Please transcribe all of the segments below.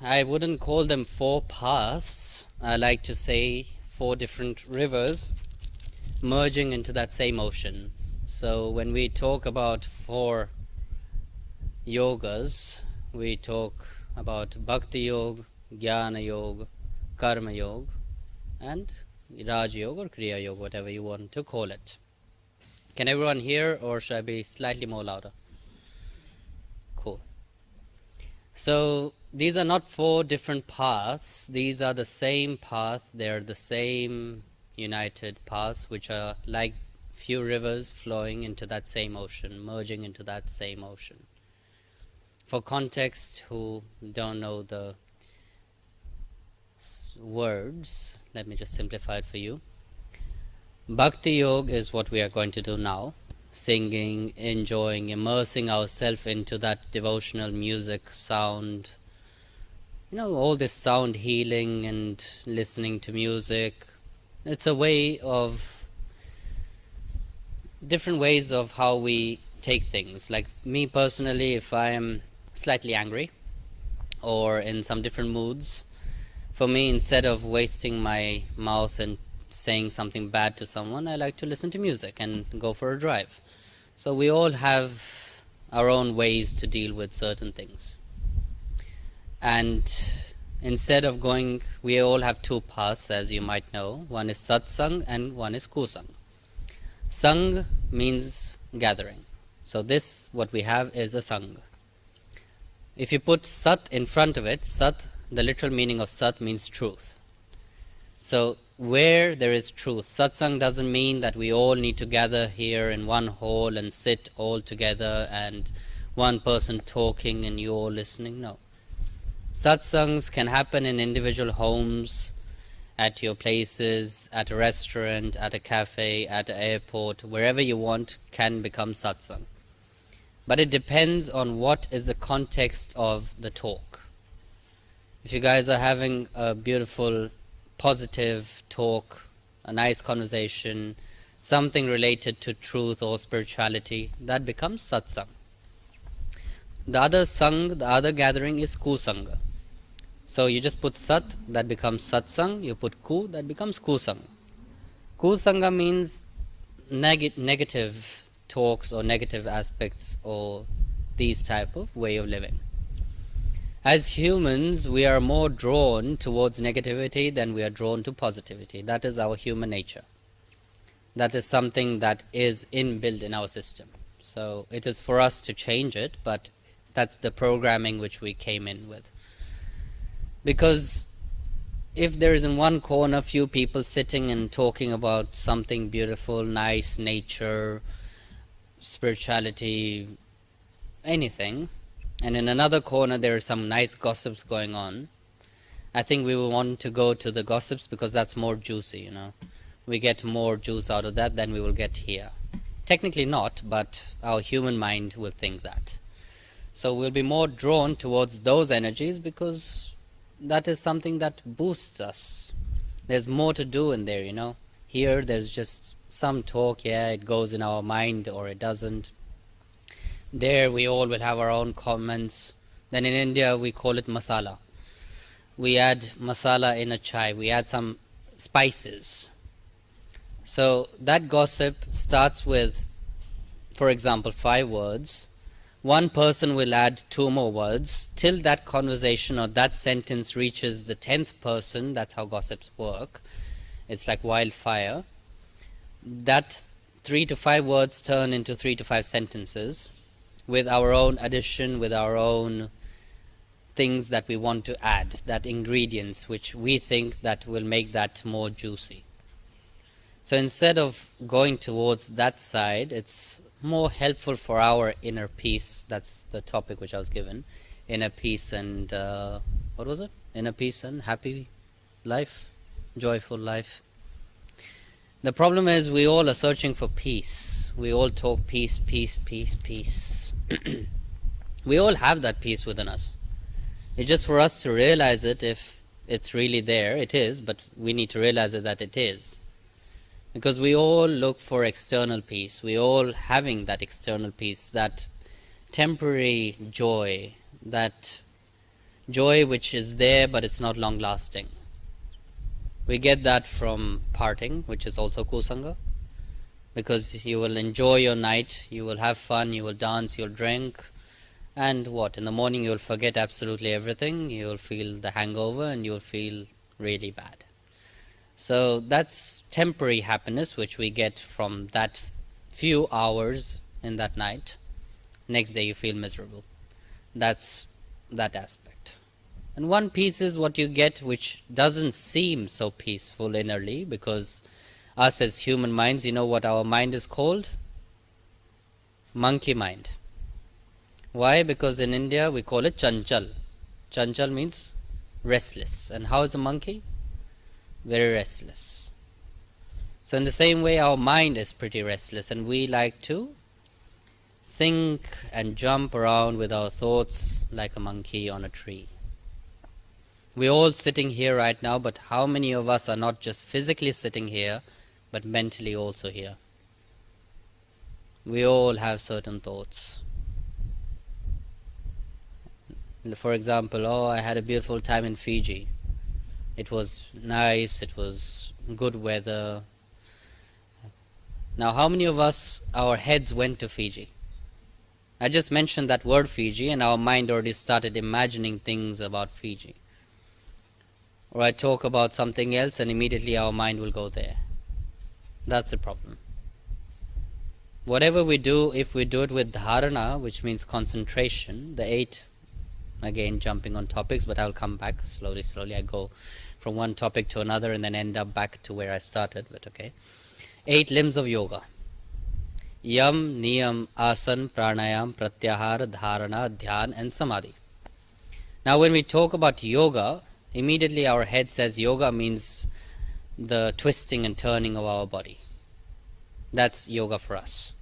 I wouldn't call them four paths. I like to say four different rivers merging into that same ocean. So when we talk about four yogas, we talk about Bhakti Yoga, Jnana Yoga, Karma Yoga, and Raj Yoga or Kriya Yoga, whatever you want to call it. Can everyone hear, or should I be slightly more louder? Cool. So these are not four different paths. These are the same path. They're the same united paths, which are like few rivers flowing into that same ocean, merging into that same ocean. For context, who don't know the words, let me just simplify it for you. Bhakti Yoga is what we are going to do now. Singing, enjoying, immersing ourselves into that devotional music, sound, all this sound healing and listening to music. It's a way of different ways of how we take things. Like me personally, if I am slightly angry or in some different moods, for me, instead of wasting my mouth and saying something bad to someone, I like to listen to music and go for a drive. So we all have our own ways to deal with certain things. And instead of going, we all have two paths, as you might know. One is satsang and one is kusang. Sang means gathering. So this, what we have, is a sang. If you put sat in front of it, sat, the literal meaning of sat means truth. So where there is truth, satsang doesn't mean that we all need to gather here in one hall and sit all together and one person talking and you all listening. No. Satsangs can happen in individual homes, at your places, at a restaurant, at a cafe, at an airport, wherever you want can become satsang. But it depends on what is the context of the talk. If you guys are having a beautiful, positive talk, a nice conversation, something related to truth or spirituality, that becomes satsang. The other sang, the other gathering is kusanga. So you just put sat, that becomes satsang. You put ku, that becomes kusang. Kusanga means negative talks or negative aspects or these type of way of living. As humans, we are more drawn towards negativity than we are drawn to positivity. That is our human nature. That is something that is inbuilt in our system. So it is for us to change it, but that's the programming which we came in with. Because if there is in one corner few people sitting and talking about something beautiful, nice, nature, spirituality, anything, and in another corner there are some nice gossips going on, I think we will want to go to the gossips because that's more juicy, We get more juice out of that than we will get here. Technically not, but our human mind will think that. So we'll be more drawn towards those energies because that is something that boosts us. There's more to do in there, Here there's just some talk, yeah, it goes in our mind or it doesn't. There we all will have our own comments. Then in India we call it masala. We add masala in a chai, we add some spices. So that gossip starts with, for example, 5 words. One person will add 2 more words till that conversation or that sentence reaches the 10th person. That's how gossips work. It's like wildfire. That 3 to 5 words turn into 3 to 5 sentences with our own addition, with our own things that we want to add, that ingredients which we think that will make that more juicy. So instead of going towards that side, it's more helpful for our inner peace. That's the topic which I was given. Inner peace and, what was it? Inner peace and happy life, joyful life. The problem is we all are searching for peace. We all talk peace, peace, peace, peace. We all have that peace within us. It's just for us to realize it. If it's really there, it is, but we need to realize it that it is. Because we all look for external peace. We all having that external peace, that temporary joy, that Joy which is there but it's not long lasting. We get that from parting, which is also kusanga, because you will enjoy your night, you will have fun, you will dance, you'll drink, and what? In the morning you'll forget absolutely everything, you'll feel the hangover and you'll feel really bad. So that's temporary happiness which we get from that few hours in that night. Next day you feel miserable. That's that aspect. And one piece is what you get which doesn't seem so peaceful innerly, because us as human minds, you know what our mind is called? Monkey mind. Why? Because in India we call it chanchal. Chanchal means restless. And how is a monkey? Very restless. So in the same way our mind is pretty restless, and we like to think and jump around with our thoughts like a monkey on a tree. We're all sitting here right now, but how many of us are not just physically sitting here, but mentally also here? We all have certain thoughts. For example, oh, I had a beautiful time in Fiji. It was nice, it was good weather. Now, how many of us, our heads went to Fiji? I just mentioned that word Fiji and our mind already started imagining things about Fiji. Or I talk about something else and immediately our mind will go there. That's the problem. Whatever we do, if we do it with dharana, which means concentration, the 8, again jumping on topics, but I'll come back slowly. I go from one topic to another and then end up back to where I started, but okay. 8 limbs of yoga. Yam, Niyam, Asan, Pranayam, Pratyahara, Dharana, Dhyan and Samadhi. Now when we talk about yoga, immediately our head says yoga means the twisting and turning of our body. That's yoga for us.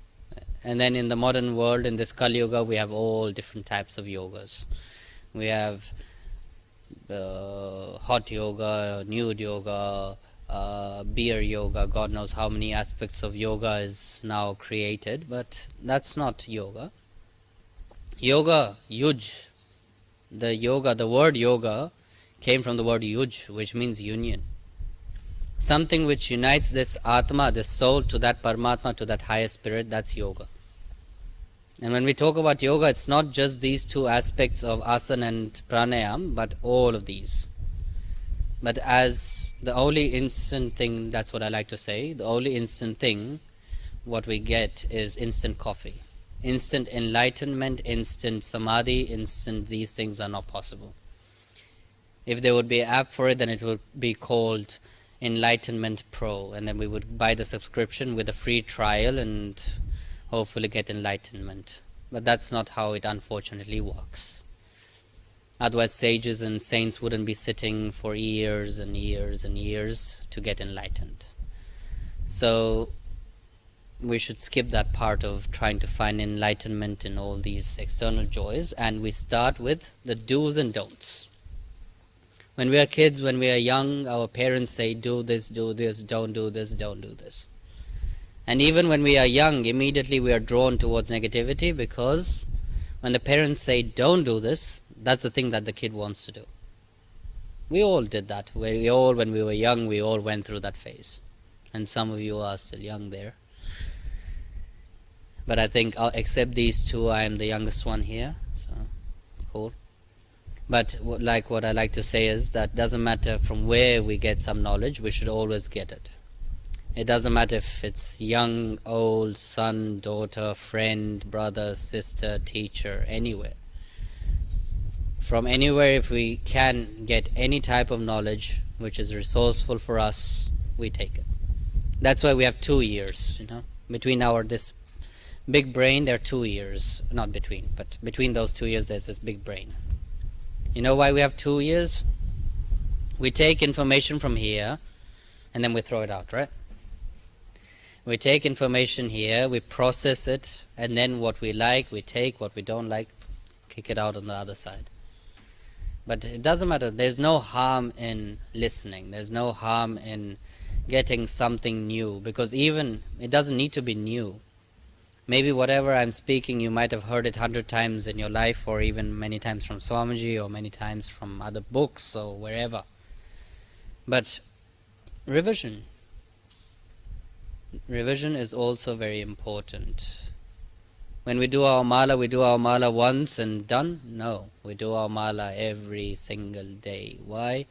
And then in the modern world, in this Kali Yuga, we have all different types of yogas. We have hot yoga, nude yoga, beer yoga, God knows how many aspects of yoga is now created, but that's not yoga. Yoga, yuj, the word yoga came from the word yuj, which means union. Something which unites this Atma, this soul, to that Paramatma, to that higher spirit, that's yoga. And when we talk about yoga, it's not just these 2 aspects of asana and pranayam, but all of these. But as the only instant thing, that's what I like to say, the only instant thing, what we get is instant coffee. Instant enlightenment, instant samadhi, instant these things are not possible. If there would be an app for it, then it would be called Enlightenment Pro, and then we would buy the subscription with a free trial and hopefully get enlightenment. But that's not how it unfortunately works. Otherwise sages and saints wouldn't be sitting for years and years and years to get enlightened. So we should skip that part of trying to find enlightenment in all these external joys, and we start with the do's and don'ts. When we are kids, when we are young, our parents say do this, don't do this, don't do this. And even when we are young, immediately we are drawn towards negativity, because when the parents say don't do this, that's the thing that the kid wants to do. We all did that. When we were young, we all went through that phase. And some of you are still young there. But I think, except these 2, I am the youngest one here. So, cool. But what I like to say is that doesn't matter from where we get some knowledge, we should always get it. It doesn't matter if it's young, old, son, daughter, friend, brother, sister, teacher, anywhere. From anywhere, if we can get any type of knowledge which is resourceful for us, we take it. That's why we have 2 years, between this big brain, there are 2 years, not between, but between those 2 years there's this big brain. You know why we have 2 years? We take information from here and then we throw it out, right? We take information here, we process it, and then what we like, we take, what we don't like, kick it out on the other side. But it doesn't matter. There's no harm in listening. There's no harm in getting something new, because even it doesn't need to be new. Maybe whatever I'm speaking, you might have heard it 100 times in your life, or even many times from Swamiji, or many times from other books, or wherever. But revision is also very important. When we do our mala once and done? No, we do our mala every single day. Why?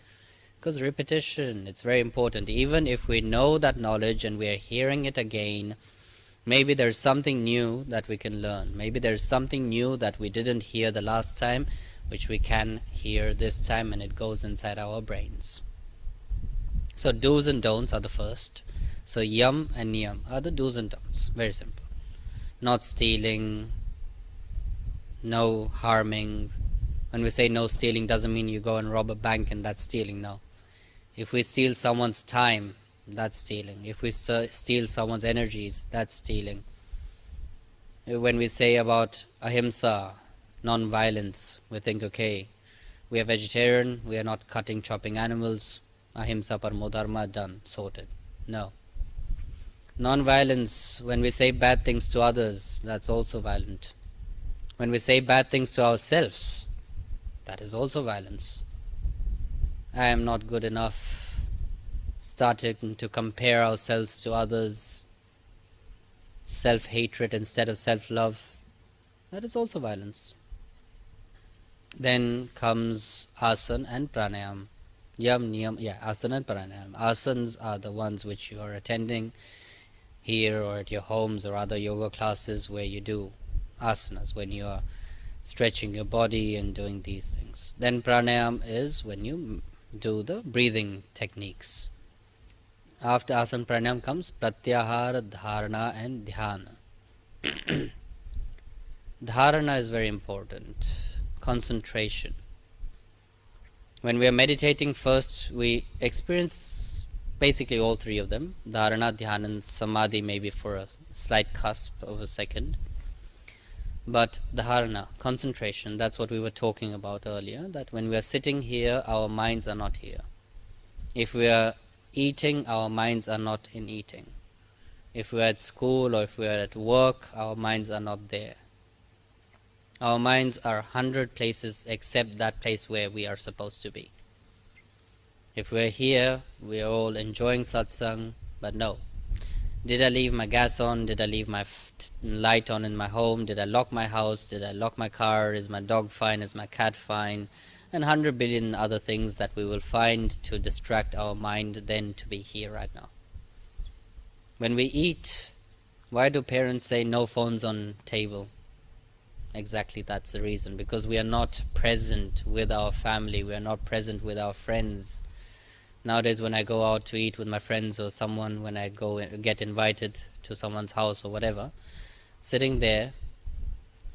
Because repetition, it's very important. Even if we know that knowledge and we are hearing it again, maybe there's something new that we can learn. Maybe there's something new that we didn't hear the last time, which we can hear this time, and it goes inside our brains. So do's and don'ts are the first. So yam and niyam are the do's and don'ts. Very simple. Not stealing, no harming. When we say no stealing, doesn't mean you go and rob a bank and that's stealing. No. If we steal someone's time, that's stealing. If we steal someone's energies, that's stealing. When we say about ahimsa, non-violence, we think, okay, we are vegetarian, we are not cutting, chopping animals, ahimsa paramo dharma, done, sorted. No. Non-violence, when we say bad things to others, that's also violent. When we say bad things to ourselves, that is also violence. I am not good enough, starting to compare ourselves to others, self-hatred instead of self-love, that is also violence. Then comes asana and pranayam. Yam, niyam, asana and pranayam. Asanas are the ones which you are attending here or at your homes or other yoga classes where you do asanas, when you are stretching your body and doing these things. Then pranayam is when you do the breathing techniques. After asana pranayam comes pratyahara, dharana and dhyana. Dharana is very important. Concentration. When we are meditating, first we experience basically all three of them. Dharana, dhyana and samadhi, maybe for a slight cusp of a second. But dharana, concentration, that's what we were talking about earlier, that when we are sitting here, our minds are not here. If we are eating, our minds are not in eating. If we are at school or if we are at work, our minds are not there. Our minds are 100 places except that place where we are supposed to be. If we are here, we are all enjoying satsang, but no. Did I leave my gas on? Did I leave my light on in my home? Did I lock my house? Did I lock my car? Is my dog fine? Is my cat fine? And 100 billion other things that we will find to distract our mind then to be here right now. When we eat, why do parents say no phones on table? Exactly, that's the reason. Because we are not present with our family. We are not present with our friends. Nowadays, when I go out to eat with my friends or someone, when I go get invited to someone's house or whatever, sitting there,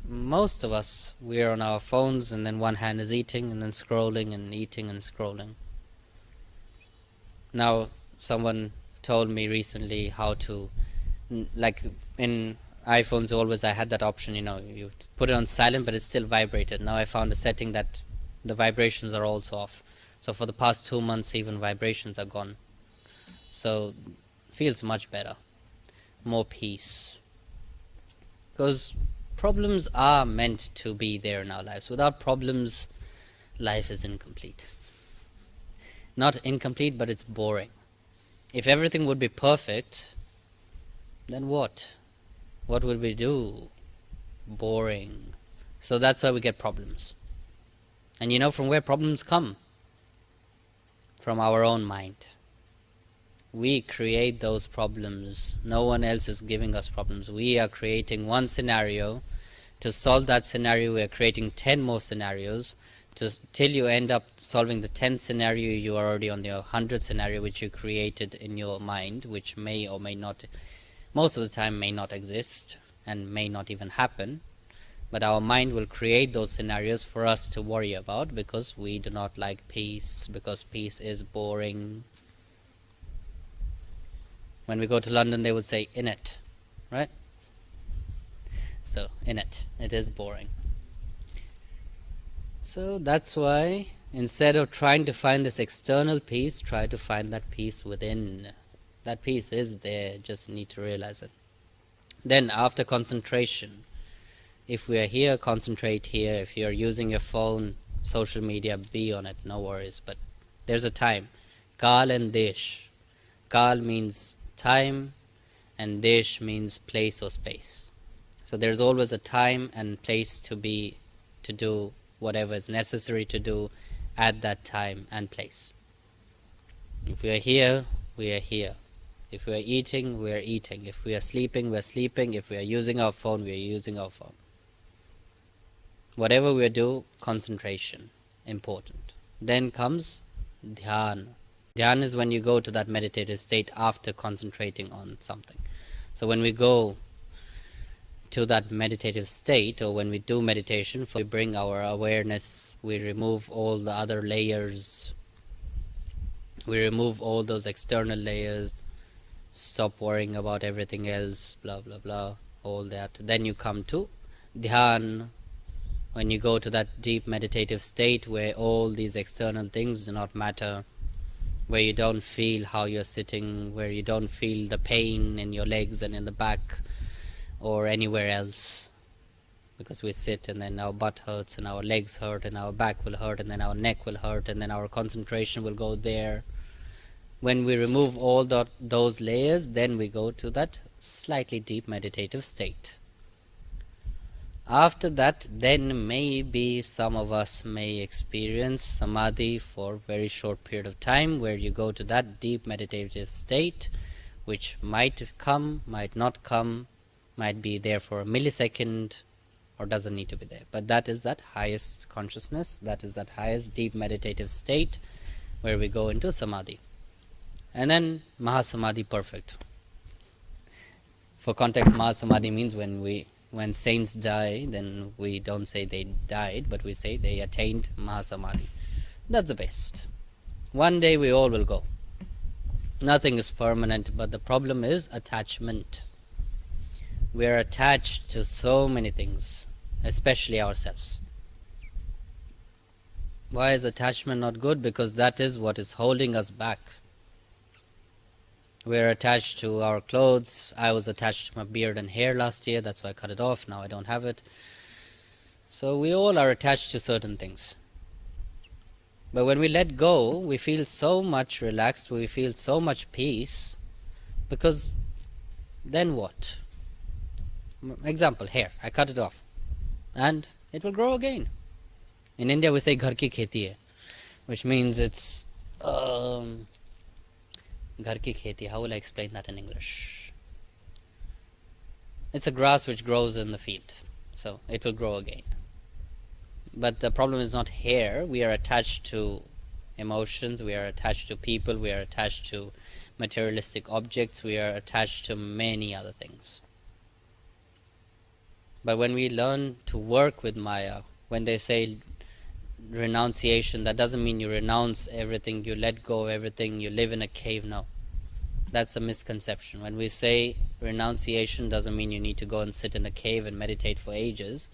most of us, we are on our phones, and then one hand is eating and then scrolling and eating and scrolling. Now, someone told me recently how to, like in iPhones always I had that option, you put it on silent but it still vibrated. Now I found a setting that the vibrations are also off. So for the past 2 months even vibrations are gone. So feels much better. More peace. Because problems are meant to be there in our lives. Without problems, life is incomplete. Not incomplete, but it's boring. If everything would be perfect, then what? What would we do? Boring. So that's why we get problems. And you know from where problems come? From our own mind. We create those problems. No one else is giving us problems. We are creating one scenario. To solve that scenario, we are creating 10 more scenarios. Till you end up solving the 10th scenario, you are already on the 100th scenario which you created in your mind, which may or may not, most of the time may not exist and may not even happen. But our mind will create those scenarios for us to worry about because we do not like peace, because peace is boring. When we go to London, they would say, in it, right? So, in it is boring. So that's why instead of trying to find this external peace, try to find that peace within. That peace is there, just need to realize it. Then after concentration, if we are here, concentrate here. If you're using your phone, social media, be on it, no worries. But there's a time. Kal and Desh. Kal means time and Desh means place or space. So there's always a time and place to do whatever is necessary to do at that time and place. If we are here, we are here. If we are eating, we are eating. If we are sleeping, we are sleeping. If we are using our phone, we are using our phone. Whatever we do, concentration, important. Then comes dhyan. Dhyan is when you go to that meditative state after concentrating on something. So when we go to that meditative state, or when we do meditation, we bring our awareness, we remove all the other layers, we remove all those external layers, stop worrying about everything else, blah blah blah, all that. Then you come to dhyan, when you go to that deep meditative state where all these external things do not matter, where you don't feel how you're sitting, where you don't feel the pain in your legs and in the back or anywhere else, because we sit and then our butt hurts and our legs hurt and our back will hurt and then our neck will hurt and then our concentration will go there. When we remove all those layers, then we go to that slightly deep meditative state. After that, then maybe some of us may experience samadhi for a very short period of time, where you go to that deep meditative state, which might come, might not come, might be there for a millisecond, or doesn't need to be there. But that is that highest consciousness, that is that highest deep meditative state where we go into samadhi. And then Mahasamadhi, perfect. For context, Mahasamadhi means when saints die, then we don't say they died, but we say they attained Mahasamadhi. That's the best. One day we all will go. Nothing is permanent, but the problem is attachment. We are attached to so many things, especially ourselves. Why is attachment not good? Because that is what is holding us back. We're attached to our clothes. I was attached to my beard and hair last year, that's why I cut it off, now I don't have it. So we all are attached to certain things. But when we let go, we feel so much relaxed, we feel so much peace, because then what? Example, hair, I cut it off and it will grow again. In India we say ghar ki kheti hai, which means it's Ghar ki kheti, how will I explain that in English? It's a grass which grows in the field, so it will grow again. But the problem is not hair. We are attached to emotions, we are attached to people, we are attached to materialistic objects, we are attached to many other things. But when we learn to work with Maya, when they say renunciation, that doesn't mean you renounce everything, you let go of everything, you live in a cave. No, that's a misconception. When we say renunciation, doesn't mean you need to go and sit in a cave and meditate for ages.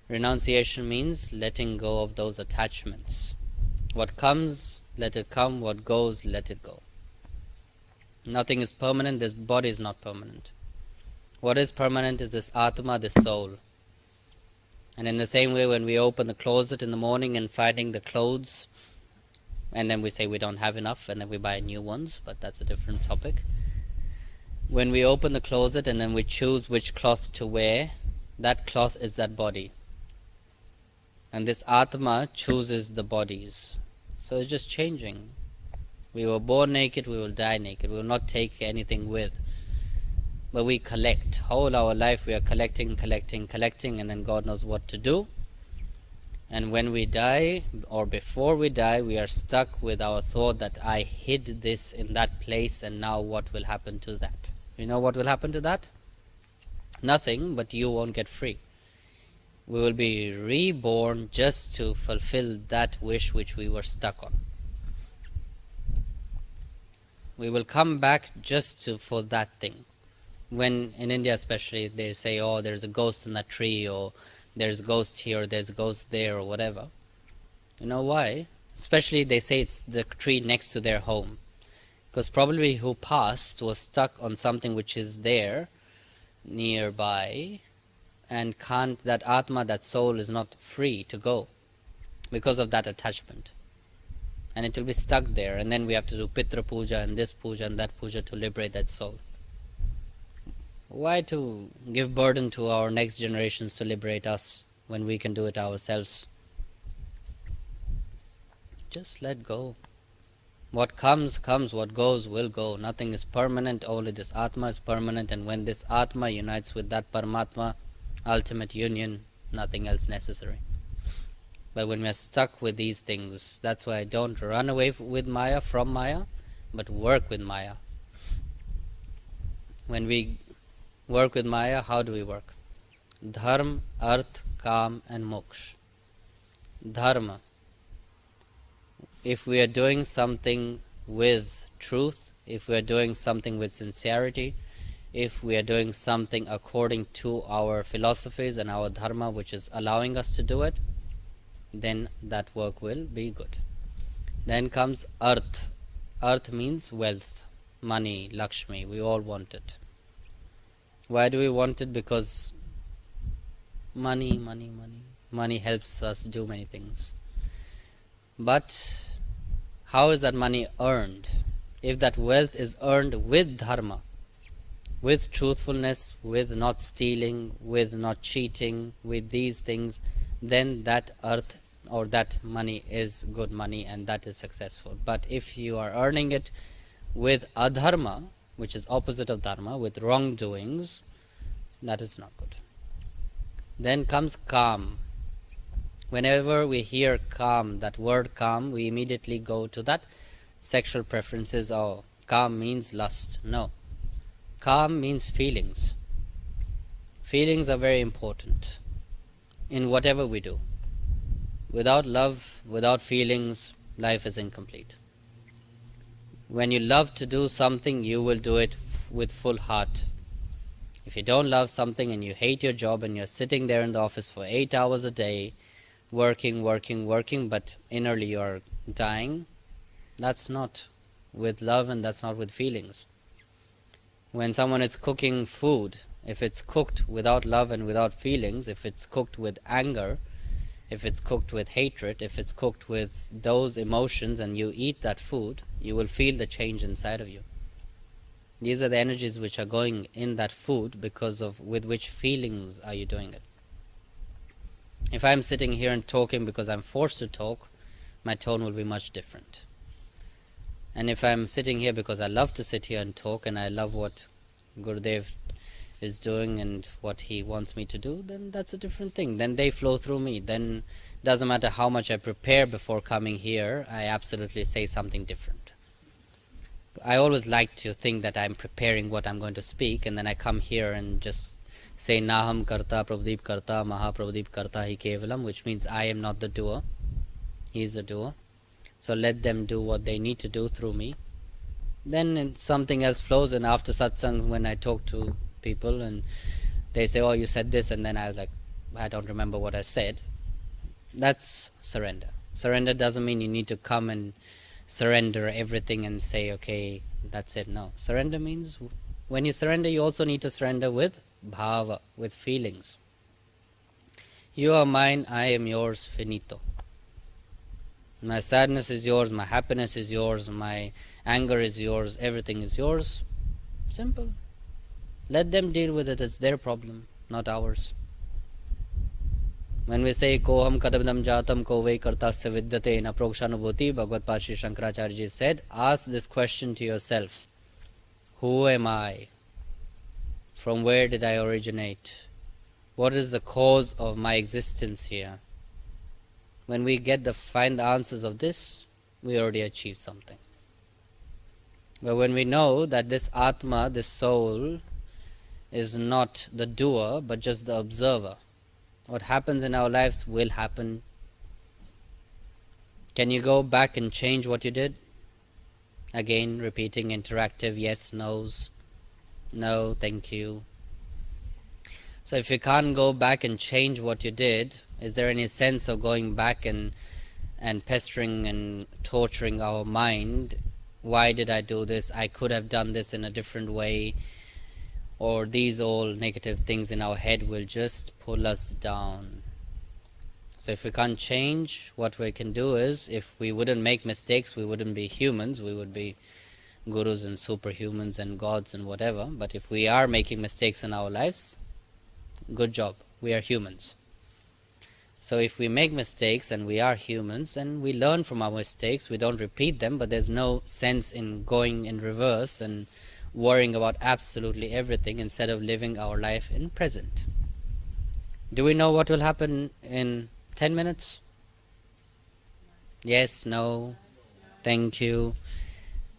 Renunciation means letting go of those attachments. What comes, let it come. What goes, let it go. Nothing is permanent. This body is not permanent. What is permanent is this Atma, this soul. And in the same way, when we open the closet in the morning and finding the clothes, and then we say we don't have enough, and then we buy new ones, but that's a different topic. When we open the closet and then we choose which cloth to wear, that cloth is that body. And this Atma chooses the bodies. So it's just changing. We were born naked, we will die naked. We will not take anything with. But we collect. Whole our life we are collecting, and then God knows what to do. And when we die, or before we die, we are stuck with our thought that I hid this in that place, and now what will happen to that? You know what will happen to that? Nothing, but you won't get free. We will be reborn just to fulfill that wish which we were stuck on. We will come back just for that thing. When in India especially they say, oh, there's a ghost in that tree, or there's a ghost here, there's a ghost there, or whatever. You know why? Especially they say it's the tree next to their home. Because probably who passed was stuck on something which is there, nearby and can't, that Atma, that soul is not free to go because of that attachment. And it will be stuck there, and then we have to do Pitra Puja and this puja and that puja to liberate that soul. Why to give burden to our next generations to liberate us when we can do it ourselves? Just let go. What comes, comes. What goes, will go. Nothing is permanent. Only this Atma is permanent. And when this Atma unites with that Paramatma, ultimate union, nothing else necessary. But when we are stuck with these things, that's why I don't run away with Maya, from Maya, but work with Maya. When we work with Maya, how do we work? Dharma, Arth, Kam and Moksha. Dharma. If we are doing something with truth, if we are doing something with sincerity, if we are doing something according to our philosophies and our dharma, which is allowing us to do it, then that work will be good. Then comes Arth. Arth means wealth, money, Lakshmi. We all want it. Why do we want it? Because money helps us do many things. But how is that money earned? If that wealth is earned with dharma, with truthfulness, with not stealing, with not cheating, with these things, then that Arth or that money is good money and that is successful. But if you are earning it with adharma, which is opposite of dharma, with wrongdoings, that is not good. Then comes Kam. Whenever we hear Kam, that word Kam, we immediately go to that sexual preferences. Oh, Kam means lust. No. Kam means feelings. Feelings are very important in whatever we do. Without love, without feelings, life is incomplete. When you love to do something, you will do it with full heart. If you don't love something and you hate your job and you're sitting there in the office for 8 hours a day, working, but innerly you're dying, that's not with love and that's not with feelings. When someone is cooking food, if it's cooked without love and without feelings, if it's cooked with anger, if it's cooked with hatred, if it's cooked with those emotions and you eat that food, you will feel the change inside of you. These are the energies which are going in that food because of with which feelings are you doing it. If I'm sitting here and talking because I'm forced to talk, my tone will be much different. And if I'm sitting here because I love to sit here and talk and I love what Gurudev is doing and what he wants me to do, then that's a different thing. Then they flow through me. Then doesn't matter how much I prepare before coming here, I absolutely say something different. I always like to think that I'm preparing what I'm going to speak, and then I come here and just say Naham Karta Prabhudeep Karta Maha Prabhudeep Karta Hi Kevalam, which means I am not the doer, he is the doer. So let them do what they need to do through me. Then something else flows, and after satsang, when I talk to people and they say, oh, you said this, and then I was like, I don't remember what I said. That's surrender. Surrender doesn't mean you need to come and surrender everything and say, okay, that's it. No. Surrender means when you surrender, you also need to surrender with bhava, with feelings. You are mine, I am yours, finito. My sadness is yours, my happiness is yours, my anger is yours, everything is yours. Simple. Let them deal with it, it's their problem, not ours. When we say Koham Kadabdam Jatam Kovai Kartasya Vidyate in Aprokshanubhuti, Bhagavad Pachi Shankaracharya ji said, ask this question to yourself. Who am I? From where did I originate? What is the cause of my existence here? When we find the answers of this, we already achieved something. But when we know that this Atma, this soul, is not the doer, but just the observer, what happens in our lives will happen. Can you go back and change what you did? Again, repeating interactive yes, no's. No, thank you. So if you can't go back and change what you did, is there any sense of going back and pestering and torturing our mind? Why did I do this? I could have done this in a different way. or these all negative things in our head will just pull us down. So if we can't change, what we can do is, if we wouldn't make mistakes, we wouldn't be humans, we would be gurus and superhumans and gods and whatever. But if we are making mistakes in our lives, good job, we are humans. So if we make mistakes and we are humans, then we learn from our mistakes, we don't repeat them, but there's no sense in going in reverse and worrying about absolutely everything instead of living our life in present. Do we know what will happen in 10 minutes? Yes, no, thank you.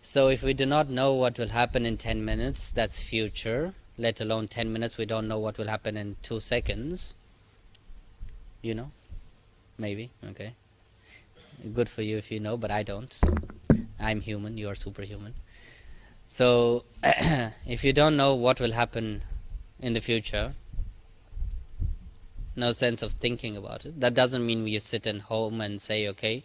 So if we do not know what will happen in 10 minutes, that's future, let alone 10 minutes, we don't know what will happen in 2 seconds. You know? Maybe, okay. Good for you if you know, but I don't. So I'm human, you are superhuman. So if you don't know what will happen in the future, no sense of thinking about it. That doesn't mean you sit at home and say, okay,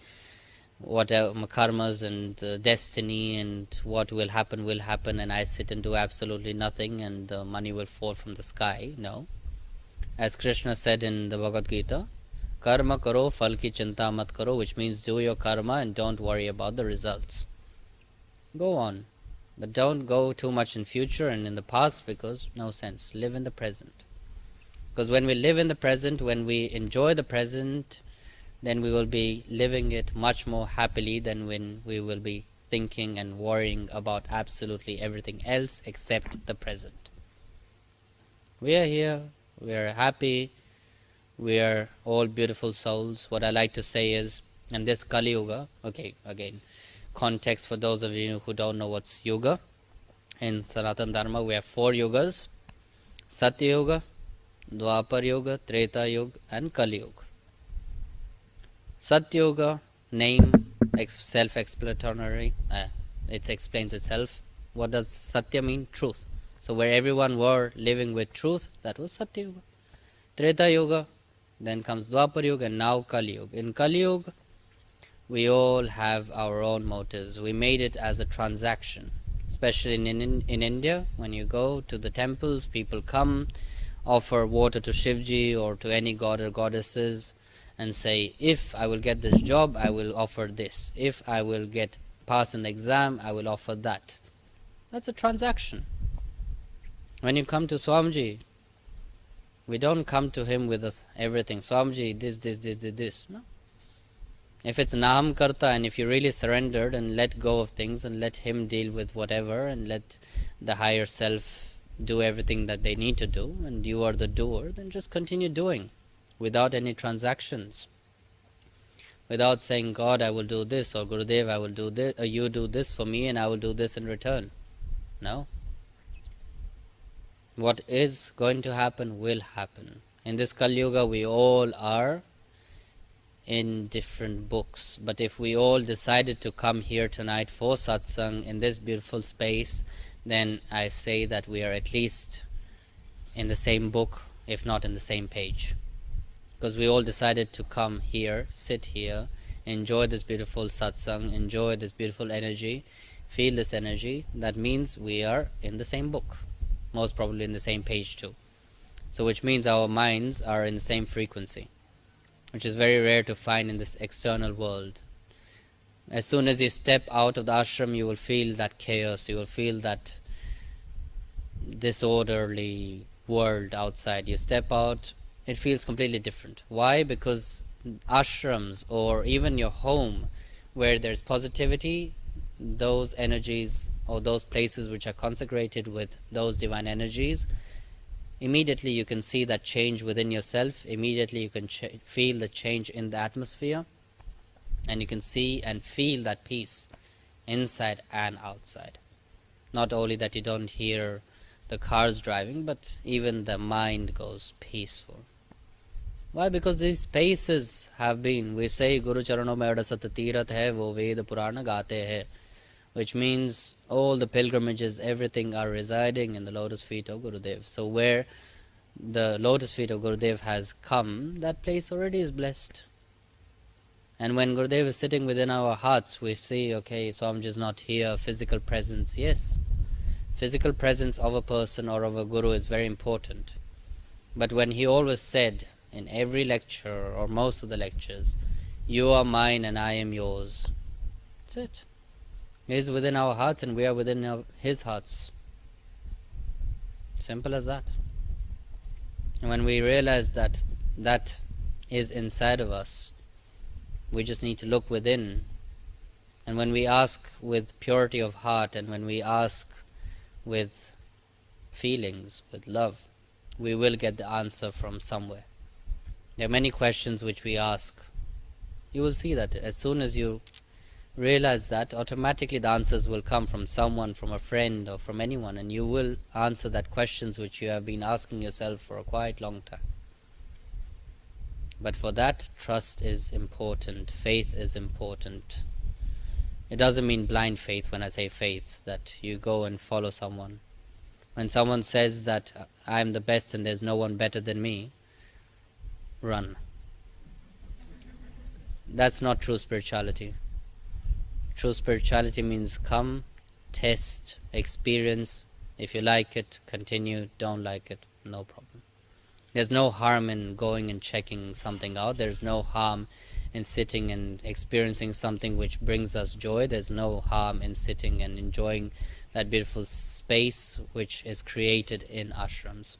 what are my karmas and destiny and what will happen, and I sit and do absolutely nothing and the money will fall from the sky. No. As Krishna said in the Bhagavad Gita, karma karo, phal ki chinta mat karo, which means do your karma and don't worry about the results. Go on, but don't go too much in future and in the past, because no sense. Live in the present. Because when we live in the present, when we enjoy the present, then we will be living it much more happily than when we will be thinking and worrying about absolutely everything else except the present. We are here, we are happy, we are all beautiful souls. What I like to say is, in this Kali Yuga, okay, again, context for those of you who don't know what's Yuga. In Sanatana Dharma, we have 4 Yugas: Satya Yuga, Dwapar Yuga, Treta Yuga, and Kali Yuga. Satya Yuga, name, self-explanatory, it explains itself. What does Satya mean? Truth. So where everyone were living with truth, that was Satya Yuga. Treta Yuga, then comes Dwapar Yuga, and now Kali Yuga. In Kali Yuga, we all have our own motives. We made it as a transaction. Especially in India, when you go to the temples, people come, offer water to Shivji or to any god or goddesses, and say, if I will get this job, I will offer this. If I will pass an exam, I will offer that. That's a transaction. When you come to Swamiji, we don't come to him with everything. Swamiji, this. No. If it's Naham Karta, and if you really surrendered and let go of things and let him deal with whatever and let the higher self do everything that they need to do, and you are the doer, then just continue doing without any transactions. Without saying, God, I will do this, or Gurudev, I will do this, or you do this for me and I will do this in return. No. What is going to happen will happen. In this Kali Yuga, we all are in different books, but if we all decided to come here tonight for satsang in this beautiful space, then I say that we are at least in the same book, if not in the same page, because we all decided to come here, sit here, enjoy this beautiful satsang, enjoy this beautiful energy, feel this energy. That means we are in the same book, most probably in the same page too. So which means our minds are in the same frequency, which is very rare to find in this external world. As soon as you step out of the ashram, you will feel that chaos, you will feel that disorderly world outside. You step out, it feels completely different. Why? Because ashrams, or even your home, where there's positivity, those energies or those places which are consecrated with those divine energies, immediately you can see that change within yourself. Immediately you can feel the change in the atmosphere, and you can see and feel that peace inside and outside. Not only that you don't hear the cars driving, but even the mind goes peaceful. Why? Because these spaces have been, we say Guru Charano mein sat tirat hai, wo Ved Purana gaate hai, which means all the pilgrimages, everything are residing in the lotus feet of Gurudev. So where the lotus feet of Gurudev has come, that place already is blessed. And when Gurudev is sitting within our hearts, we see, okay, Swamiji is not here, physical presence, yes. Physical presence of a person or of a guru is very important. But when he always said in every lecture or most of the lectures, you are mine and I am yours. That's it. He is within our hearts and we are within his hearts. Simple as that. And when we realize that that is inside of us, we just need to look within. And when we ask with purity of heart, and when we ask with feelings, with love, we will get the answer from somewhere. There are many questions which we ask. You will see that as soon as you realize that, automatically the answers will come from someone, from a friend or from anyone, and you will answer that questions which you have been asking yourself for a quite long time. But for that, trust is important, faith is important. It doesn't mean blind faith when I say faith, that you go and follow someone. When someone says that I am the best and there's no one better than me, run. That's not true spirituality. True spirituality means come, test, experience. If you like it, continue. Don't like it, no problem. There's no harm in going and checking something out. There's no harm in sitting and experiencing something which brings us joy. There's no harm in sitting and enjoying that beautiful space which is created in ashrams.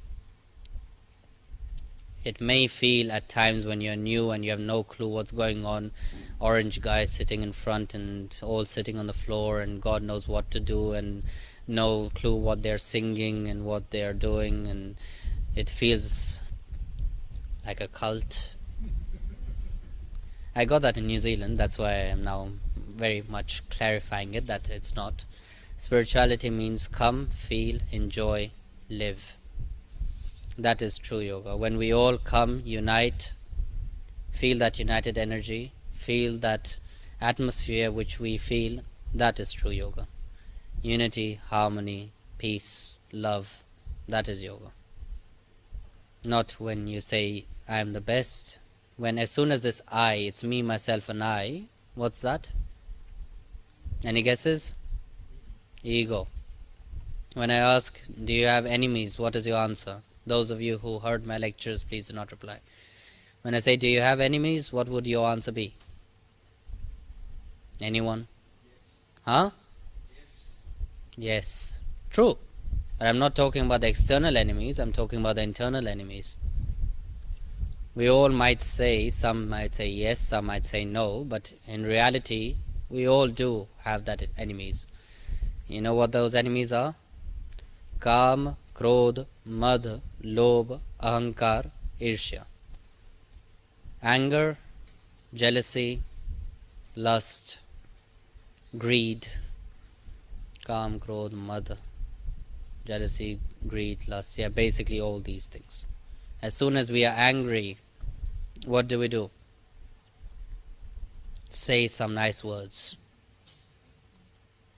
It may feel at times when you're new and you have no clue what's going on, orange guys sitting in front and all sitting on the floor and God knows what to do and no clue what they're singing and what they're doing, and it feels like a cult. I got that in New Zealand, that's why I am now very much clarifying it, that it's not. Spirituality means come, feel, enjoy, live. That is true yoga. When we all come, unite, feel that united energy, feel that atmosphere which we feel, that is true yoga. Unity, harmony, peace, love, that is yoga. Not when you say, I am the best. When as soon as this I, it's me, myself and I, what's that? Any guesses? Ego. When I ask, do you have enemies, what is your answer? Those of you who heard my lectures, please do not reply. When I say, do you have enemies, what would your answer be? Anyone? Huh? Yes. True. But I'm not talking about the external enemies, I'm talking about the internal enemies. We all might say, some might say yes, some might say no, but in reality, we all do have that enemies. You know what those enemies are? Kam, Krodh, Madh, Lobh, Ahankar, Irshya. Anger, jealousy, lust, greed. Kam, Krodh, Madh, jealousy, greed, lust. Yeah, basically all these things. As soon as we are angry, what do? Say some nice words.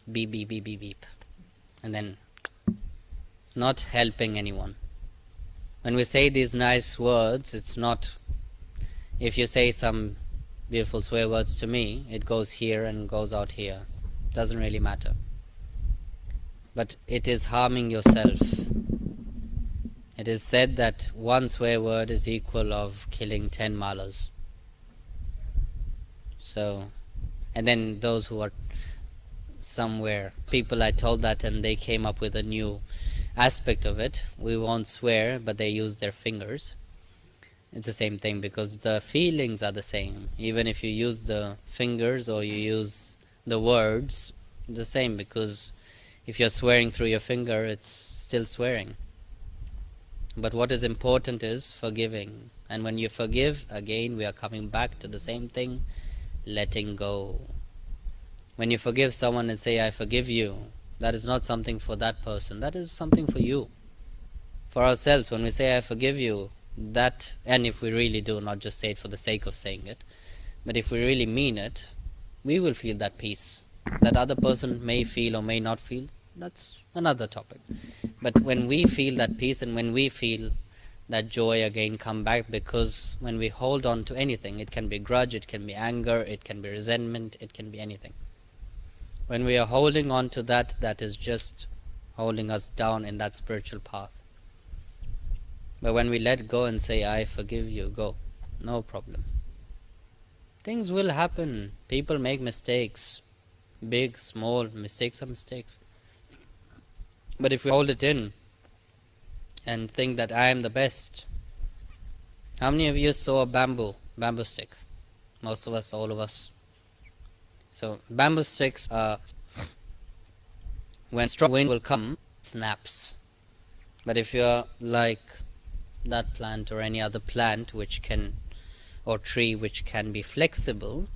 Beep, beep, beep, beep, beep. And then not helping anyone. When we say these nice words, it's not, if you say some beautiful swear words to me, it goes here and goes out here. Doesn't really matter. But it is harming yourself. It is said that one swear word is equal of killing 10 malas. So, and then those who are somewhere, people I told that and they came up with a new aspect of it. We won't swear, but they use their fingers. It's the same thing because the feelings are the same. Even if you use the fingers or you use the words, the same, because if you're swearing through your finger, it's still swearing. But what is important is forgiving. And when you forgive, again we are coming back to the same thing, letting go. When you forgive someone and say, I forgive you, that is not something for that person, that is something for you. For ourselves, when we say, I forgive you, that, and if we really do, not just say it for the sake of saying it, but if we really mean it, we will feel that peace. That other person may feel or may not feel, that's another topic. But when we feel that peace and when we feel that joy again come back, because when we hold on to anything, it can be grudge, it can be anger, it can be resentment, it can be anything. When we are holding on to that, that is just holding us down in that spiritual path. But when we let go and say, I forgive you, go, no problem. Things will happen. People make mistakes. Big, small, mistakes are mistakes. But if we hold it in and think that I am the best, how many of you saw a bamboo stick? Most of us, all of us. So bamboo sticks are, when strong wind will come, snaps. But if you're like that plant or any other plant which can, or tree which can be flexible,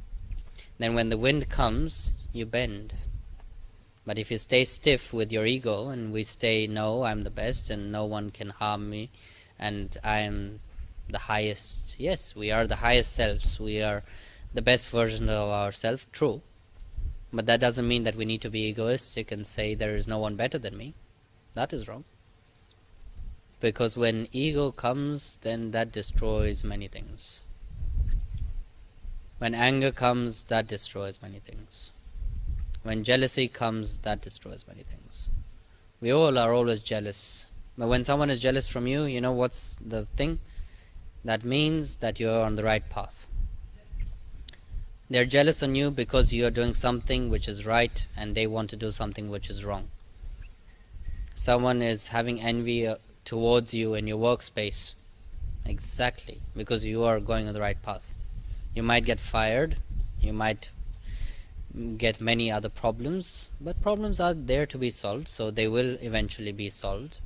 then when the wind comes, you bend. But if you stay stiff with your ego and we stay, no, I'm the best and no one can harm me and I am the highest. Yes, we are the highest selves. We are the best version of ourselves, true. But that doesn't mean that we need to be egoistic and say there is no one better than me. That is wrong. Because when ego comes, then that destroys many things. When anger comes, that destroys many things. When jealousy comes, that destroys many things. We all are always jealous. But when someone is jealous from you, you know what's the thing? That means that you are on the right path. They're jealous on you because you are doing something which is right and they want to do something which is wrong. Someone is having envy towards you in your workspace. Exactly, because you are going on the right path. You might get fired, you might get many other problems, but problems are there to be solved, so they will eventually be solved.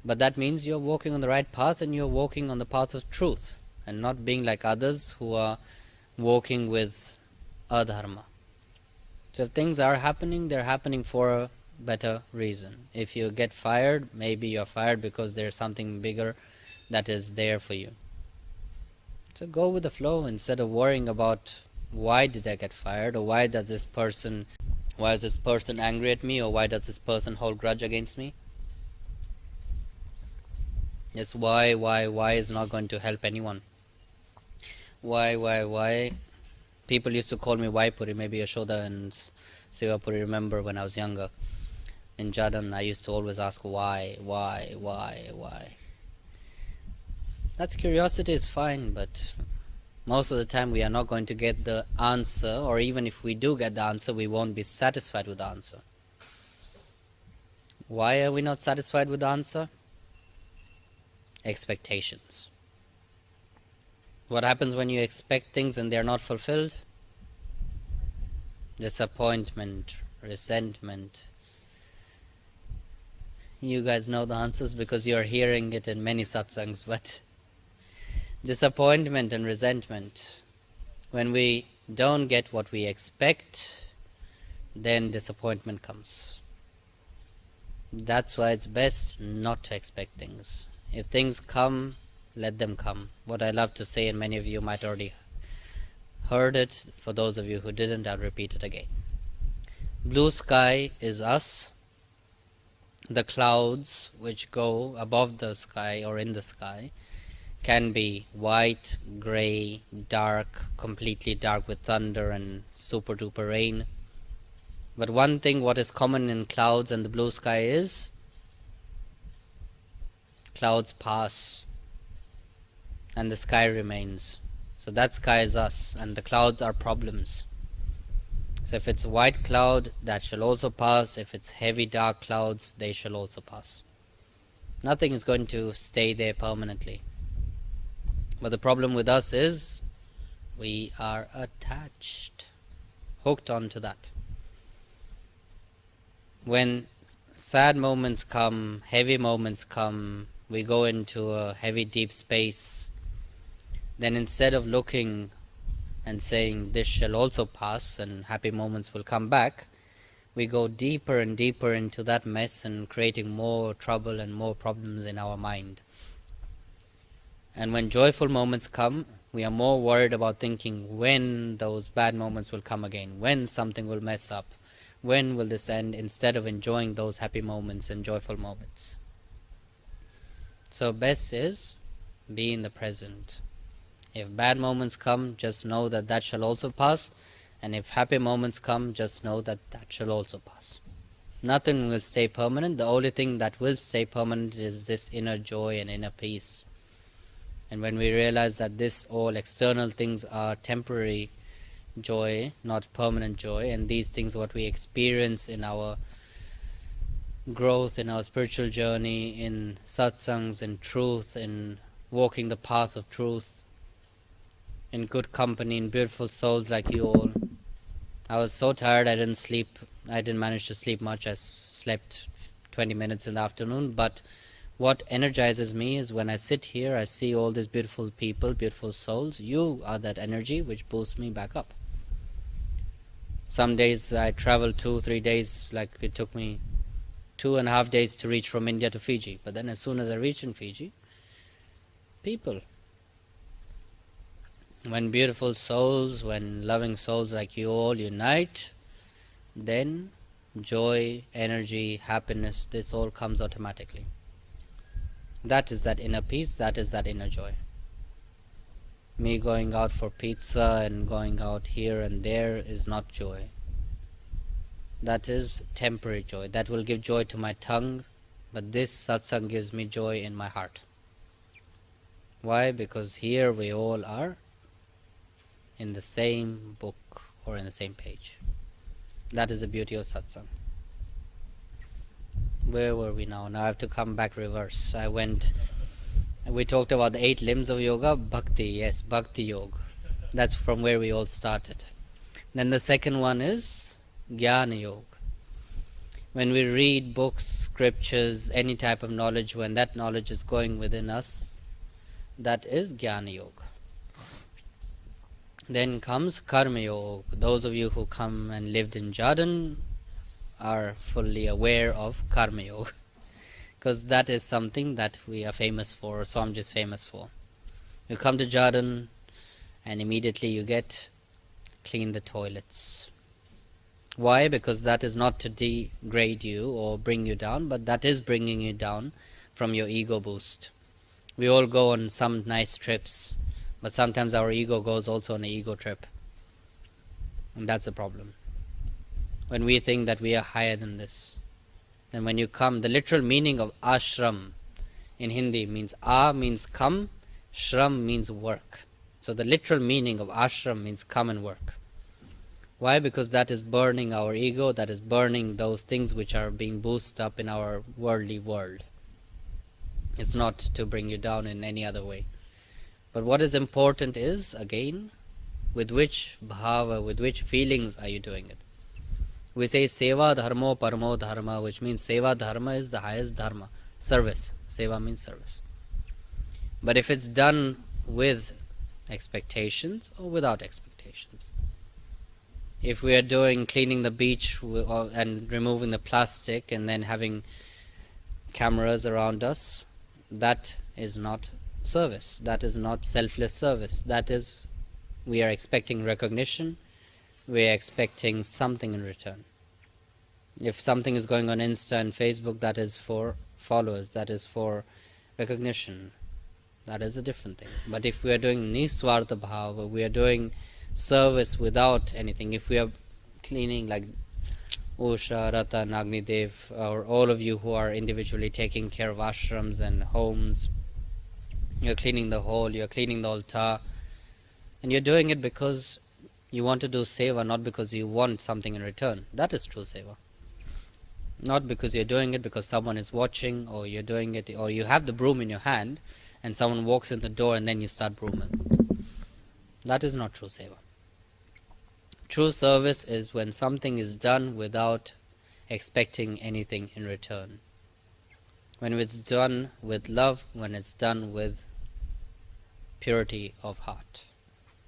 But that means you're walking on the right path and you're walking on the path of truth and not being like others who are walking with adharma. So if things are happening, they're happening for a better reason. If you get fired, maybe you're fired because there's something bigger that is there for you. So go with the flow instead of worrying about why did I get fired, or why is this person angry at me, or why does this person hold grudge against me. Yes, why is not going to help anyone. Why? People used to call me Vaipuri, maybe Yashoda and Sivapuri remember when I was younger. In Jadan, I used to always ask why. That's curiosity is fine, but most of the time we are not going to get the answer, or even if we do get the answer, we won't be satisfied with the answer. Why are we not satisfied with the answer? Expectations. What happens when you expect things and they're not fulfilled? Disappointment, resentment. You guys know the answers because you're hearing it in many satsangs, but disappointment and resentment. When we don't get what we expect, then disappointment comes. That's why it's best not to expect things. If things come, let them come. What I love to say, and many of you might already heard it, for those of you who didn't, I'll repeat it again. Blue sky is us. The clouds which go above the sky or in the sky can be white, grey, dark, completely dark with thunder and super duper rain. But one thing what is common in clouds and the blue sky is clouds pass and the sky remains. So that sky is us and the clouds are problems. So if it's a white cloud, that shall also pass. If it's heavy dark clouds, they shall also pass. Nothing is going to stay there permanently. But the problem with us is we are attached, hooked onto that. When sad moments come, heavy moments come, we go into a heavy deep space, then instead of looking and saying this shall also pass and happy moments will come back, we go deeper and deeper into that mess and creating more trouble and more problems in our mind. And when joyful moments come, we are more worried about thinking when those bad moments will come again, when something will mess up, when will this end, instead of enjoying those happy moments and joyful moments. So best is be in the present. If bad moments come, just know that that shall also pass. And if happy moments come, just know that that shall also pass. Nothing will stay permanent. The only thing that will stay permanent is this inner joy and inner peace. And when we realize that this all external things are temporary joy, not permanent joy, and these things what we experience in our growth, in our spiritual journey, in satsangs, in truth, in walking the path of truth, in good company, in beautiful souls like you all. I was so tired I didn't sleep. I didn't manage to sleep much. I slept 20 minutes in the afternoon. But what energizes me is when I sit here, I see all these beautiful people, beautiful souls. You are that energy which boosts me back up. Some days I travel 2-3 days, like it took me 2.5 days to reach from India to Fiji. But then as soon as I reach in Fiji, people. When beautiful souls, when loving souls like you all unite, then joy, energy, happiness, this all comes automatically. That is that inner peace, that is that inner joy. Me going out for pizza and going out here and there is not joy. That is temporary joy. That will give joy to my tongue, but this satsang gives me joy in my heart. Why? Because here we all are in the same book or in the same page. That is the beauty of satsang. Where were we now? Now I have to come back reverse. We talked about the 8 limbs of yoga. Bhakti, yes, Bhakti Yoga. That's from where we all started. Then the second one is Jnana Yoga. When we read books, scriptures, any type of knowledge, when that knowledge is going within us, that is Jnana Yoga. Then comes Karma Yoga. Those of you who come and lived in Jordan are fully aware of Karma Yoga, because that is something that we are famous for, or Swamiji is famous for. You come to Jordan and immediately you get clean the toilets. Why? Because that is not to degrade you or bring you down, but that is bringing you down from your ego boost. We all go on some nice trips, but sometimes our ego goes also on an ego trip. And that's the problem. When we think that we are higher than this. Then when you come, the literal meaning of ashram in Hindi means means come, shram means work. So the literal meaning of ashram means come and work. Why? Because that is burning our ego, that is burning those things which are being boosted up in our worldly world. It's not to bring you down in any other way. But what is important is, again, with which bhava, with which feelings are you doing it? We say seva dharmo paramo dharma, which means seva dharma is the highest dharma. Service. Seva means service. But if it's done with expectations or without expectations. If we are doing cleaning the beach and removing the plastic and then having cameras around us, that is not service. That is not selfless service. That is, we are expecting recognition. We are expecting something in return. If something is going on Insta and Facebook, that is for followers, that is for recognition. That is a different thing. But if we are doing niswartha bhava, we are doing service without anything, if we are cleaning like Usha, Ratan, Agnidev, or all of you who are individually taking care of ashrams and homes, you're cleaning the hall, you're cleaning the altar, and you're doing it because you want to do seva, not because you want something in return. That is true seva. Not because you're doing it because someone is watching, or you're doing it, or you have the broom in your hand and someone walks in the door and then you start brooming. That is not true seva. True service is when something is done without expecting anything in return. When it's done with love, when it's done with purity of heart.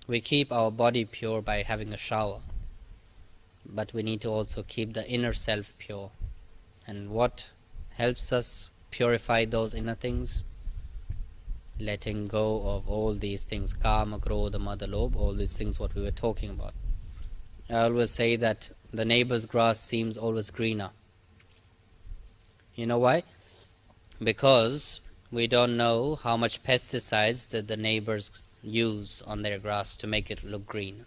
We keep our body pure by having a shower, but we need to also keep the inner self pure. And what helps us purify those inner things? Letting go of all these things, kama, krodha, mada, lobha, all these things what we were talking about. I always say that the neighbor's grass seems always greener. You know why? Because we don't know how much pesticides that the neighbors use on their grass to make it look green.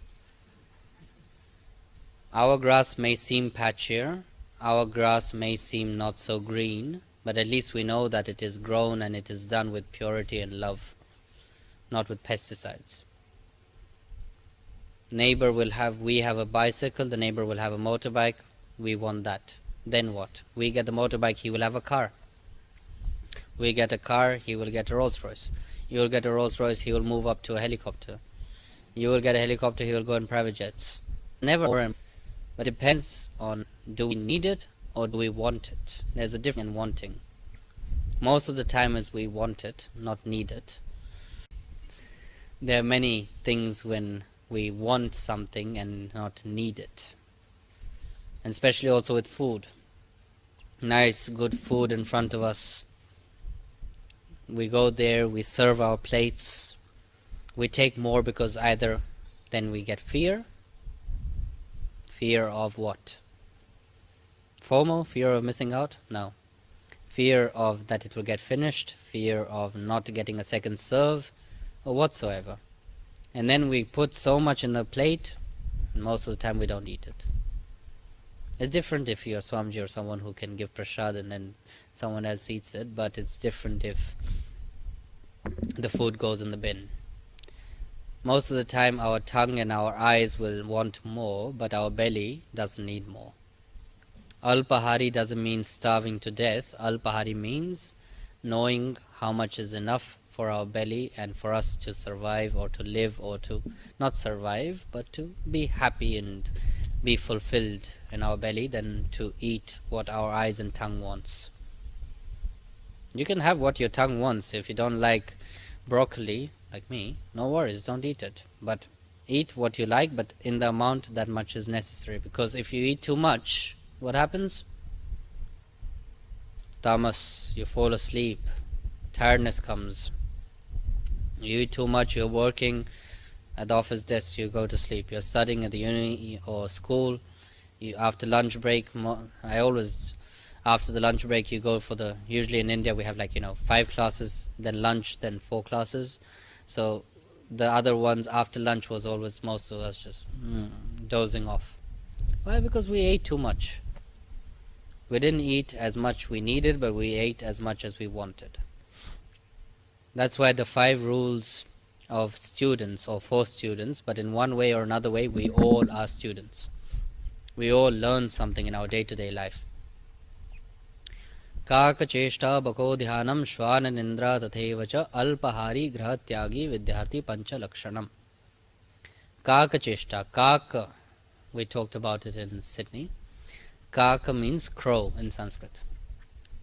Our grass may seem patchier, our grass may seem not so green, but at least we know that it is grown and it is done with purity and love, not with pesticides. We have a bicycle, the neighbor will have a motorbike, we want that. Then what? We get the motorbike, he will have a car. We get a car, he will get a Rolls Royce. You will get a Rolls Royce, he will move up to a helicopter. You will get a helicopter, he will go in private jets. Never, but it depends on, do we need it or do we want it? There's a difference in wanting. Most of the time is we want it, not need it. There are many things when we want something and not need it. And especially also with food. Nice, good food in front of us. We go there, we serve our plates. We take more because either then we get fear. Fear of what? FOMO, fear of missing out? No. Fear of that it will get finished, fear of not getting a second serve, or whatsoever. And then we put so much in the plate, and most of the time we don't eat it. It's different if you're Swamiji or someone who can give prasad and then someone else eats it, but it's different if the food goes in the bin. Most of the time our tongue and our eyes will want more, but our belly doesn't need more. Alpahari doesn't mean starving to death. Alpahari means knowing how much is enough for our belly and for us to survive or to live, or to not survive but to be happy and be fulfilled in our belly, than to eat what our eyes and tongue wants. You can have what your tongue wants. If you don't like broccoli, like me, no worries, don't eat it. But eat what you like, but in the amount that much is necessary. Because if you eat too much, what happens? Tamas, you fall asleep, tiredness comes. You eat too much, you're working at the office desk, you go to sleep. You're studying at the uni or school, after lunch break, after the lunch break you go for usually in India we have 5 classes, then lunch, then 4 classes. So the other ones after lunch was always most of us just dozing off. Why? Because we ate too much. We didn't eat as much we needed, but we ate as much as we wanted. That's why the 5 rules of students, or for students, but in one way or another way we all are students. We all learn something in our day-to-day life. Kaka cheshta bako dhyanam shwana nindra tathevacha alpahari grahatyagi vidyarthi pancha lakshanam. Kaka cheshta. Kaka, we talked about it in Sydney. Kaka means crow in Sanskrit.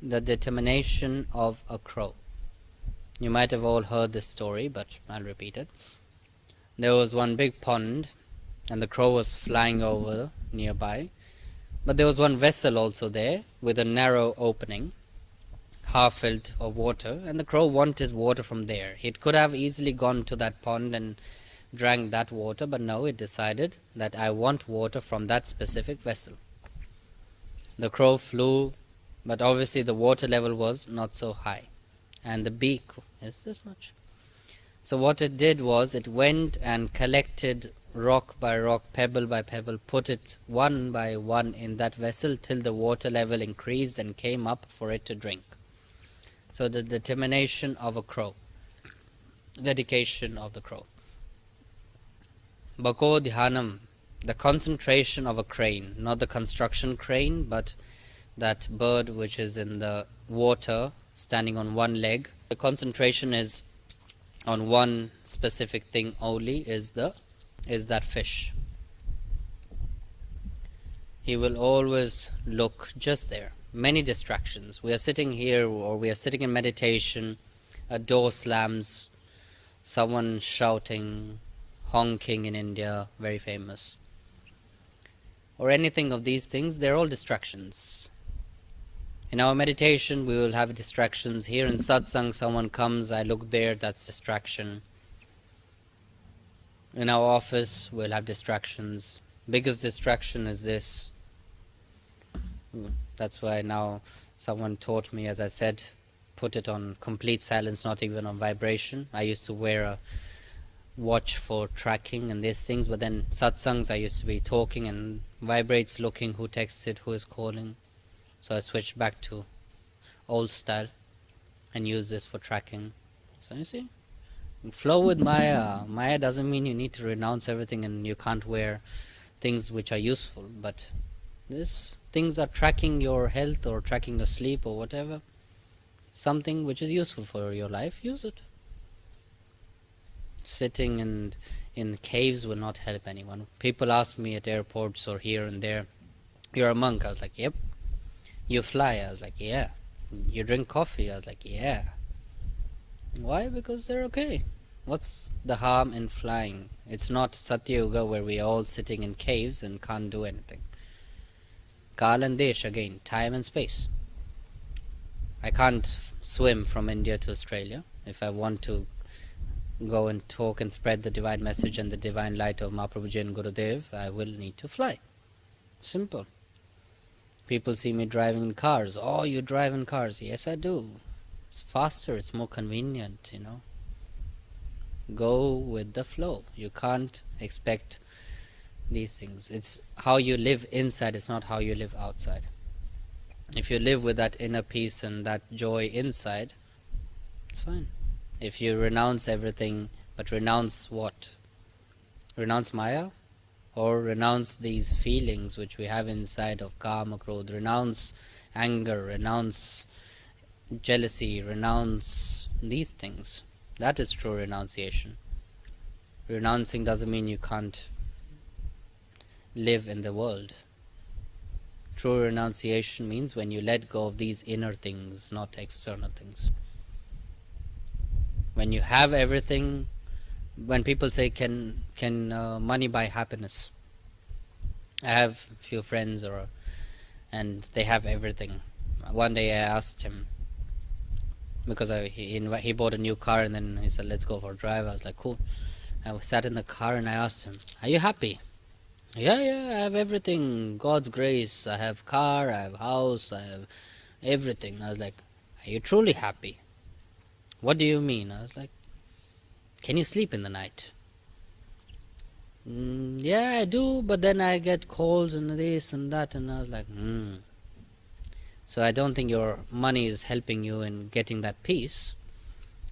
The determination of a crow. You might have all heard this story, but I'll repeat it. There was one big pond, and the crow was flying over nearby. But there was one vessel also there, with a narrow opening, half filled of water, and the crow wanted water from there. It could have easily gone to that pond and drank that water, but no, it decided that I want water from that specific vessel. The crow flew, but obviously the water level was not so high, and the beak is this much. So what it did was it went and collected rock by rock, pebble by pebble, put it one by one in that vessel till the water level increased and came up for it to drink. So the determination of a crow, dedication of the crow. Bako dhyanam, the concentration of a crane, not the construction crane, but that bird which is in the water standing on one leg. The concentration is on one specific thing only, is that fish. He will always look just there. Many distractions. We are sitting here, or we are sitting in meditation, a door slams, someone shouting, honking in India, very famous, or anything of these things. They're all distractions. In our meditation we will have distractions. Here in satsang someone comes, I look there, that's distraction. In our office we'll have distractions. Biggest distraction is this. That's why now someone taught me, as I said, put it on complete silence, not even on vibration. I used to wear a watch for tracking and these things, but then satsangs I used to be talking and vibrates, looking who texted, who is calling. So I switched back to old style and use this for tracking. So you see, flow with Maya. Maya doesn't mean you need to renounce everything and you can't wear things which are useful, but this things are tracking your health or tracking your sleep or whatever, something which is useful for your life, use it. Sitting in caves will not help anyone. People ask me at airports or here and there, you're a monk? I was like, yep. You fly? I was like, yeah. You drink coffee? I was like, yeah. Why? Because they're okay. What's the harm in flying? It's not Satyuga where we are all sitting in caves and can't do anything. Kal and Desh, again, time and space. I can't swim from India to Australia. If I want to go and talk and spread the divine message and the divine light of Mahaprabhuji and Gurudev, I will need to fly. Simple. People see me driving in cars. Oh, you drive in cars? Yes, I do. It's faster, it's more convenient, you know. Go with the flow. You can't expect these things. It's how you live inside, it's not how you live outside. If you live with that inner peace and that joy inside, it's fine. If you renounce everything, but renounce what? Renounce Maya? Or renounce these feelings which we have inside of Kama, Krodha, renounce anger, renounce jealousy, renounce these things. That is true renunciation. Renouncing doesn't mean you can't live in the world. True renunciation means when you let go of these inner things, not external things. When you have everything, when people say, can money buy happiness? I have a few friends and they have everything. One day I asked him, because he bought a new car and then he said, let's go for a drive. I was like, cool. I sat in the car and I asked him, are you happy? Yeah, I have everything. God's grace. I have car, I have house, I have everything. I was like, are you truly happy? What do you mean? I was like, can you sleep in the night? Yeah, I do, but then I get colds and this and that, and I was like, So I don't think your money is helping you in getting that peace,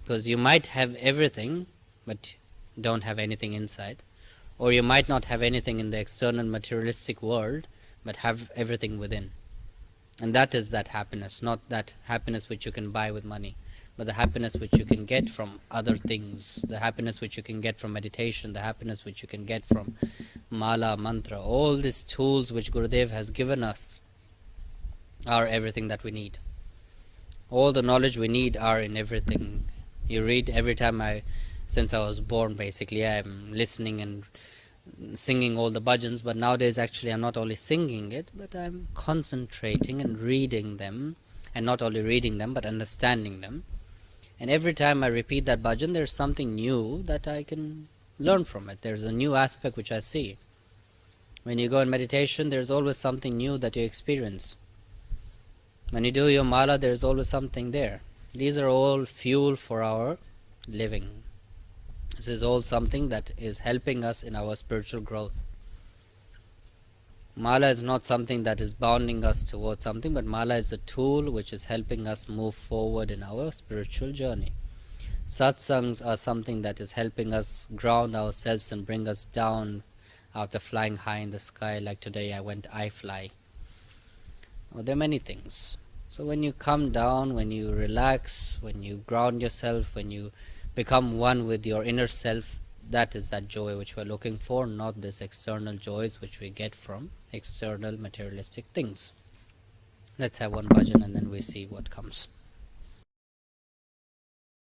because you might have everything, but don't have anything inside. Or you might not have anything in the external materialistic world, but have everything within. And that is that happiness, not that happiness which you can buy with money, but the happiness which you can get from other things, the happiness which you can get from meditation, the happiness which you can get from mala, mantra. All these tools which Gurudev has given us are everything that we need. All the knowledge we need are in everything. You read every time since I was born basically, I'm listening and singing all the bhajans, but nowadays actually I'm not only singing it, but I'm concentrating and reading them, and not only reading them, but understanding them. And every time I repeat that bhajan, there's something new that I can learn from it. There's a new aspect which I see. When you go in meditation, there's always something new that you experience. When you do your mala, there's always something there. These are all fuel for our living. This is all something that is helping us in our spiritual growth. Mala is not something that is bounding us towards something, but mala is a tool which is helping us move forward in our spiritual journey. Satsangs are something that is helping us ground ourselves and bring us down after flying high in the sky. Like today I fly. Well, there are many things. So when you come down, when you relax, when you ground yourself, when you become one with your inner self, that is that joy which we're looking for, not this external joys which we get from external materialistic things. Let's have one bhajan and then we see what comes.